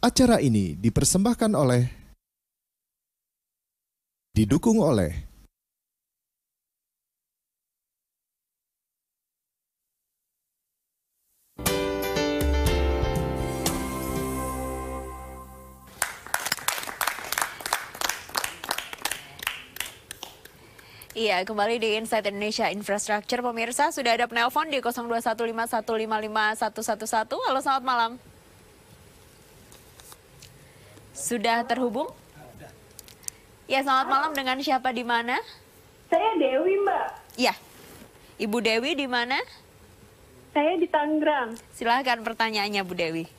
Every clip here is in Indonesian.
Acara ini didukung oleh Iya, kembali di Insight Indonesia Infrastructure. Pemirsa, sudah ada penelpon di 0215155111. Halo, selamat malam. Sudah terhubung? Ya, selamat malam. Dengan siapa di mana? Saya Dewi, Mbak. Ya, Ibu Dewi di mana? Saya di Tangerang. Silahkan pertanyaannya, Bu Dewi.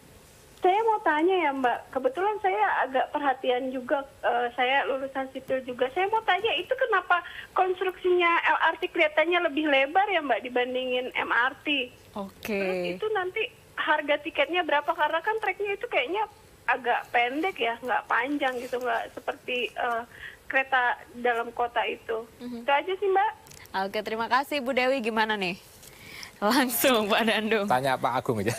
Saya mau tanya ya, Mbak. Kebetulan saya agak perhatian juga, saya lulusan sipil juga. Saya mau tanya, itu kenapa konstruksinya LRT kelihatannya lebih lebar ya, Mbak, dibandingin MRT? Oke. Terus itu nanti harga tiketnya berapa? Karena kan treknya itu kayaknya agak pendek ya, nggak panjang gitu, nggak seperti kereta dalam kota itu. Itu aja sih, Mbak. Oke, terima kasih Bu Dewi. Gimana nih? Langsung Pak Dandung. Tanya Pak Agung aja.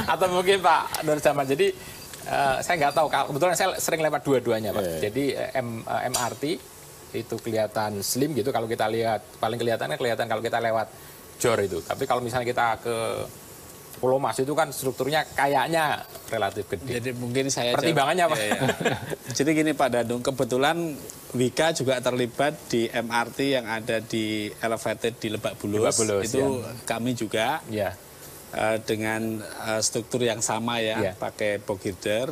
Atau mungkin Pak Nur Zaman. Jadi saya nggak tahu, kebetulan saya sering lewat dua-duanya Pak. Jadi MRT itu kelihatan slim gitu kalau kita lihat, paling kelihatan kalau kita lewat JOR itu. Tapi kalau misalnya kita ke Pulau Mas itu kan strukturnya kayaknya relatif gede. Jadi mungkin saya pertimbangannya Pak. Ya. Jadi gini Pak Dandung, kebetulan Wika juga terlibat di MRT yang ada di elevated di Lebak Bulus. Itu ya. Kami juga ya. Dengan struktur yang sama ya. Pakai box girder.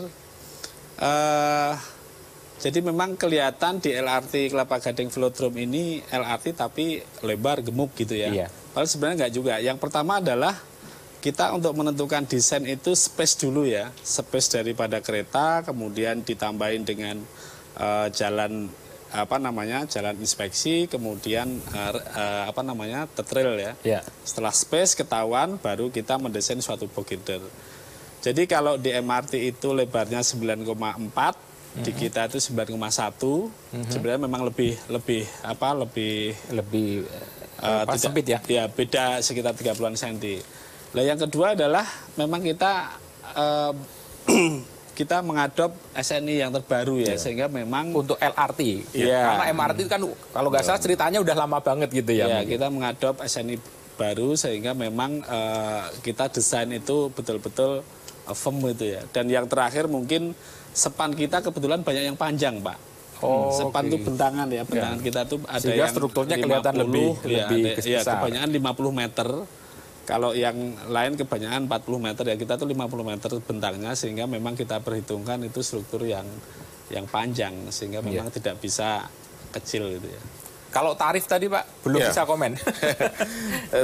Jadi memang kelihatan di LRT Kelapa Gading Velodrome ini LRT tapi lebar gemuk gitu ya. Iya. Padahal sebenarnya enggak juga. Yang pertama adalah kita untuk menentukan desain itu space dulu ya, space daripada kereta, kemudian ditambahin dengan jalan jalan inspeksi, kemudian tetrail ya. Yeah. Setelah space ketahuan, baru kita mendesain suatu box girder. Jadi kalau di MRT itu lebarnya 9,4, di kita itu 9,1. Sebenarnya memang lebih sempit ya. Ya beda sekitar 30-an senti. Nah, yang kedua adalah memang kita kita mengadop SNI yang terbaru ya, sehingga memang untuk LRT. Karena MRT kan kalau nggak salah ceritanya udah lama banget gitu ya. Kita mengadop SNI baru sehingga memang kita desain itu betul-betul firm itu ya. Dan yang terakhir mungkin sepan kita kebetulan banyak yang panjang, Pak. Sepan itu bentangan ya, bentangan kita tuh ada sehingga yang strukturnya kelihatan lebih besar. Kebanyakan 50 meter. Kalau yang lain kebanyakan 40 meter ya, kita tuh 50 meter bentangnya, sehingga memang kita perhitungkan itu struktur yang panjang, sehingga memang tidak bisa kecil gitu ya. Kalau tarif tadi Pak, belum bisa komen.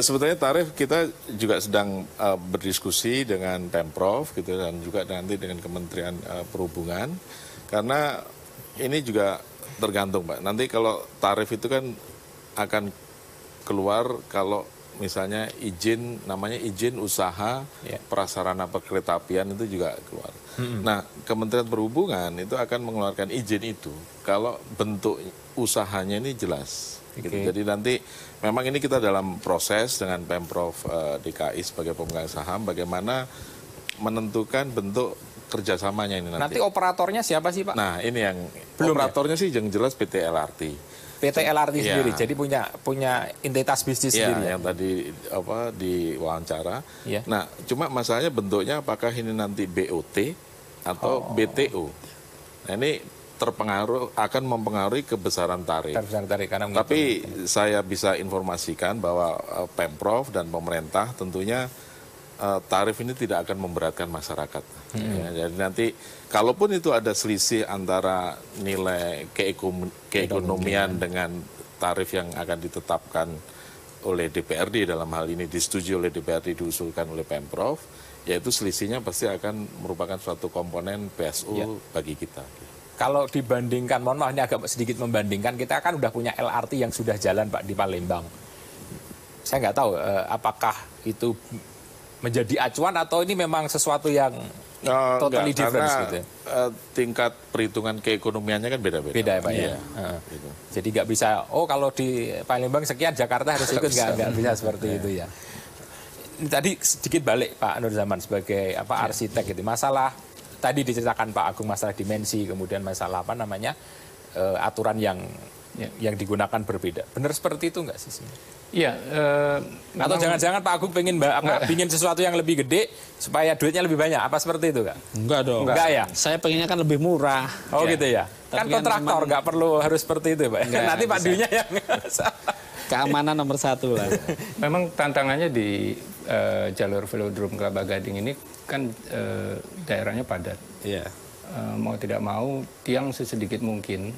Sebetulnya tarif kita juga sedang berdiskusi dengan Pemprov gitu, dan juga nanti dengan Kementerian Perhubungan, karena ini juga tergantung Pak. Nanti kalau tarif itu kan akan keluar kalau misalnya namanya izin usaha prasarana perkeretaapian itu juga keluar. Nah, Kementerian Perhubungan itu akan mengeluarkan izin itu kalau bentuk usahanya ini jelas. Gitu. Jadi nanti memang ini kita dalam proses dengan Pemprov DKI sebagai pemegang saham bagaimana menentukan bentuk kerjasamanya ini nanti. Nanti operatornya siapa sih Pak? Nah, ini yang belum operatornya sih yang jelas PT LRT. PT LRT sendiri, jadi punya entitas bisnis sendiri. Yang tadi di wawancara. Nah, cuma masalahnya bentuknya apakah ini nanti BOT atau BTO. Nah, ini akan mempengaruhi kebesaran tarif. Tapi saya bisa informasikan bahwa Pemprov dan pemerintah tentunya tarif ini tidak akan memberatkan masyarakat. Jadi nanti kalaupun itu ada selisih antara nilai keekonomian dengan tarif yang akan ditetapkan oleh DPRD, dalam hal ini disetujui oleh DPRD, diusulkan oleh Pemprov, yaitu selisihnya pasti akan merupakan suatu komponen PSU bagi kita. Kalau dibandingkan, mohon maaf ini agak sedikit membandingkan, kita kan udah punya LRT yang sudah jalan Pak di Palembang. Saya nggak tahu apakah itu menjadi acuan atau ini memang sesuatu yang totally different gitu. Tingkat perhitungan keekonomiannya kan beda-beda. Beda ya Pak ya. Gitu. Jadi nggak bisa, kalau di Palembang sekian Jakarta harus ikut, nggak bisa seperti itu ya. Tadi sedikit balik Pak Nur Zaman sebagai arsitek gitu. Masalah tadi diceritakan Pak Agung masalah dimensi, kemudian masalah apa namanya aturan yang digunakan berbeda. Benar seperti itu nggak sih? Iya. Atau jangan-jangan Pak Agung pengen sesuatu yang lebih gede supaya duitnya lebih banyak? Apa seperti itu Kak? Enggak dong. Enggak ya? Saya pengennya kan lebih murah. Oh gitu ya? Kan kontraktor nggak perlu harus seperti itu Pak. Enggak, nanti Pak Dwi-nya yang keamanan nomor 1 lah. Memang tantangannya di jalur velodrome Kelapa Gading ini kan daerahnya padat. Iya. Mau tidak mau tiang sesedikit mungkin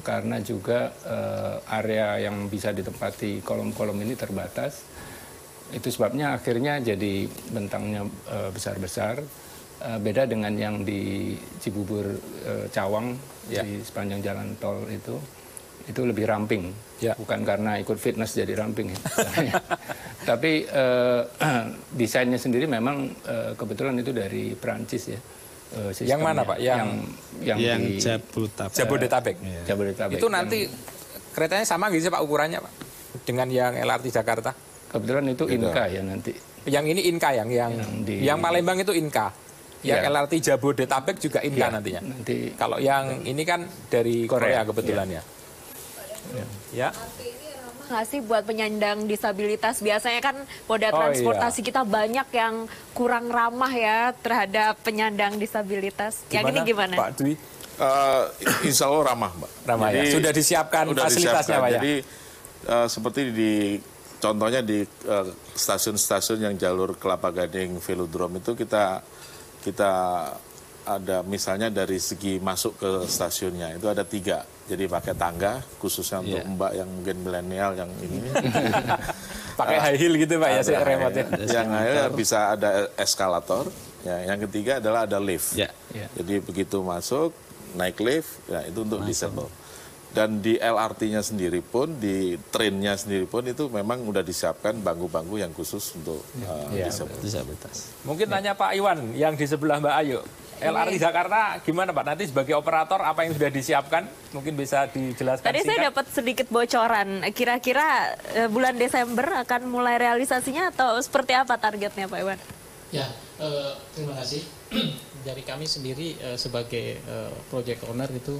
karena juga area yang bisa ditempati kolom-kolom ini terbatas. Itu sebabnya akhirnya jadi bentangnya besar-besar. Beda dengan yang di Cibubur Cawang di sepanjang jalan tol itu lebih ramping. Bukan karena ikut fitness jadi ramping ya. Tapi desainnya sendiri memang kebetulan itu dari Perancis ya. Yang mana Pak? Yang Jabodetabek. Jabodetabek. Itu nanti keretanya sama gitu Pak ukurannya Pak dengan yang LRT Jakarta? Kebetulan itu Inka ya nanti. Yang ini Inka yang Palembang itu Inka. Yang LRT Jabodetabek juga Inka nantinya. Nanti kalau yang ini kan dari Korea kebetulan ya. Nggak sih buat penyandang disabilitas? Biasanya kan moda transportasi kita banyak yang kurang ramah ya terhadap penyandang disabilitas. Yang ini gimana? Pak Dwi? Insya Allah ramah, Mbak. Ramah ya? Sudah disiapkan fasilitasnya Pak ya? Jadi seperti contohnya di stasiun-stasiun yang jalur Kelapa Gading Velodrome itu kita ada misalnya dari segi masuk ke stasiunnya itu ada 3. Jadi pakai tangga khususnya untuk Mbak yang mungkin milenial yang ini. Pakai high heel gitu Pak ya remote-nya. Yang high heel bisa ada eskalator. Ya, yang ketiga adalah ada lift. Jadi begitu masuk naik lift, ya itu untuk disable. Dan di LRT-nya sendiri pun, di trainnya sendiri pun itu memang udah disiapkan bangku-bangku yang khusus untuk disabilitas. Mungkin tanya Pak Iwan yang di sebelah Mbak Ayu. LRT Jakarta gimana Pak? Nanti sebagai operator apa yang sudah disiapkan? Mungkin bisa dijelaskan Tadi saya dapat sedikit bocoran. Kira-kira bulan Desember akan mulai realisasinya atau seperti apa targetnya Pak Iwan? Ya, terima kasih. Dari kami sendiri sebagai project owner itu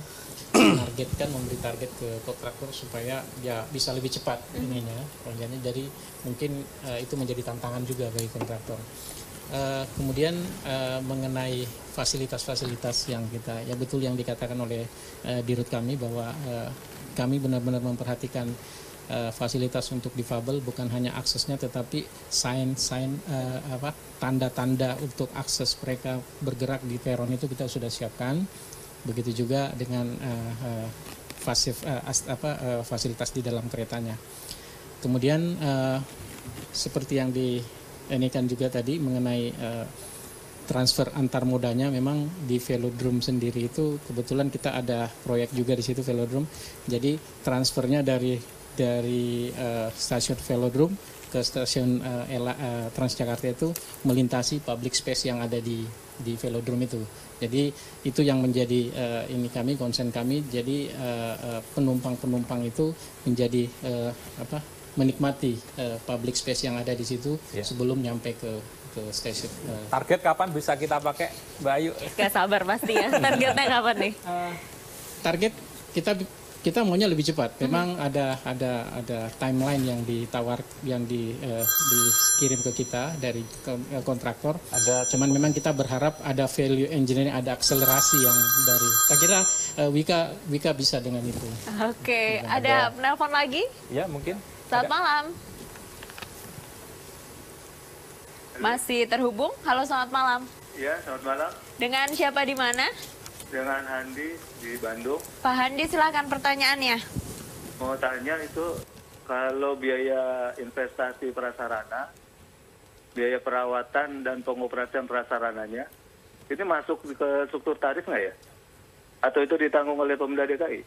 memberi target ke kontraktor supaya ya bisa lebih cepat ininya proyeknya. Jadi mungkin itu menjadi tantangan juga bagi kontraktor. Kemudian mengenai fasilitas-fasilitas yang betul yang dikatakan oleh dirut kami bahwa kami benar-benar memperhatikan fasilitas untuk difabel, bukan hanya aksesnya tetapi tanda-tanda untuk akses mereka bergerak di peron itu kita sudah siapkan. Begitu juga dengan fasilitas di dalam keretanya. Kemudian seperti yang ini kan juga tadi mengenai transfer antar modanya, memang di velodrome sendiri itu kebetulan kita ada proyek juga di situ velodrome. Jadi transfernya dari stasiun velodrome ke stasiun Transjakarta itu melintasi public space yang ada di velodrome itu. Jadi itu yang menjadi concern kami. Jadi penumpang-penumpang itu menjadi menikmati public space yang ada di situ sebelum nyampe ke stasiun. Target kapan bisa kita pakai, Mbak Ayu? Gak sabar pasti ya. Targetnya kapan nih? Target kita maunya lebih cepat. Memang ada timeline yang dikirim ke kita dari kontraktor. Cuman memang kita berharap ada value engineering, ada akselerasi yang dari. Saya kira Wika bisa dengan itu. Oke, ada penelpon lagi? Ya, mungkin. Selamat malam. Masih terhubung? Halo, selamat malam. Ya, selamat malam. Dengan siapa di mana? Dengan Handi di Bandung. Pak Handi, silakan pertanyaannya. Mau tanya itu, kalau biaya investasi prasarana, biaya perawatan dan pengoperasian prasarananya, ini masuk ke struktur tarif nggak ya? Atau itu ditanggung oleh Pemda DKI?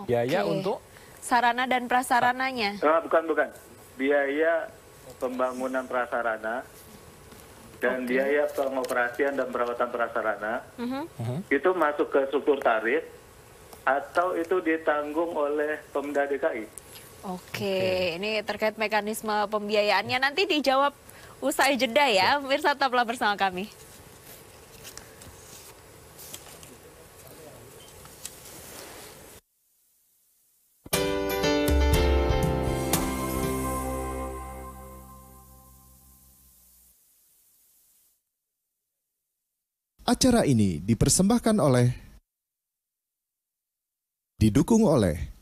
Biaya untuk? Sarana dan prasarananya? Bukan. Biaya pembangunan prasarana dan biaya pengoperasian dan perawatan prasarana itu masuk ke struktur tarif atau itu ditanggung oleh Pemda DKI? Oke, ini terkait mekanisme pembiayaannya nanti dijawab usai jeda ya. Pemirsa tetaplah bersama kami. Acara ini dipersembahkan oleh didukung oleh